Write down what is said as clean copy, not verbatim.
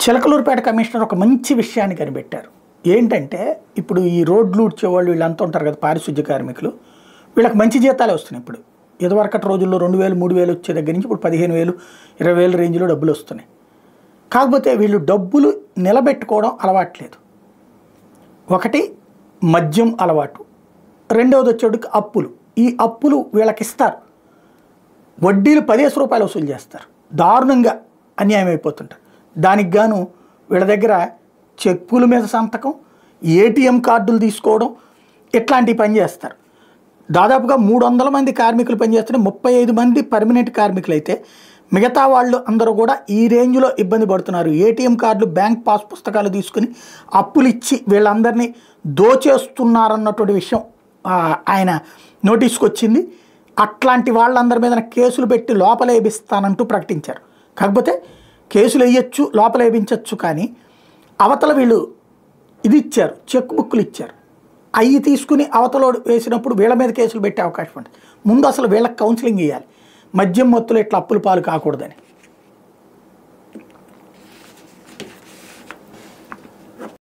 Chilakaluripet commissioner ఒక మంచి విషయాన్ని కనిపెట్టారు. ఏంటంటే ఇప్పుడు ఈ రోడ్లు ఊడ్చేవాళ్ళు వీళ్ళంతా ఉంటారు కదా, పారిశుద్ధ్య కార్మికులు, వీళ్ళకి మంచి జీతాలే వస్తున్నాయి. ఇప్పుడు ఇదివరకటి రోజుల్లో 2000, 3000 వచ్చే దగ్గర నుంచి ఇప్పుడు 15,000, 20,000 రేంజ్లో డబ్బులు వస్తున్నాయి. కాకపోతే వీళ్ళు డబ్బులు నిలబెట్టుకోవడం అలవాట్లేదు. ఒకటి మద్యం అలవాటు, రెండవది వచ్చేటికి అప్పులు. ఈ అప్పులు వీళ్ళకి ఇస్తారు, వడ్డీలు 10 రూపాయలు వసూలు చేస్తారు, దారుణంగా అన్యాయం అయిపోతుంటారు. దానికి గాను వీళ్ళ దగ్గర చెక్కుల మీద సంతకం, ఏటీఎం కార్డులు తీసుకోవడం, ఇట్లాంటివి పని చేస్తారు. దాదాపుగా 300 మంది కార్మికులు పనిచేస్తుంటే 35 మంది పర్మనెంట్ కార్మికులు అయితే మిగతా వాళ్ళు అందరూ కూడా ఈ రేంజ్లో ఇబ్బంది పడుతున్నారు. ఏటీఎం కార్డులు, బ్యాంక్ పాస్ పుస్తకాలు తీసుకుని అప్పులు ఇచ్చి వీళ్ళందరినీ దోచేస్తున్నారన్నటువంటి విషయం ఆయన నోటీస్కి వచ్చింది. అట్లాంటి వాళ్ళందరి మీద కేసులు పెట్టి లోపలేపిస్తానంటూ ప్రకటించారు. కాకపోతే కేసులు వేయచ్చు, లోపలేపించవచ్చు, కానీ అవతల వీళ్ళు ఇది ఇచ్చారు, చెక్ బుక్లు ఇచ్చారు. అవి తీసుకుని అవతల వేసినప్పుడు వీళ్ళ మీద కేసులు పెట్టే అవకాశం ఉంటుంది. ముందు అసలు వీళ్ళకి కౌన్సిలింగ్ ఇవ్వాలి, మద్యం మత్తులు ఇట్లా అప్పుల పాలు కాకూడదని.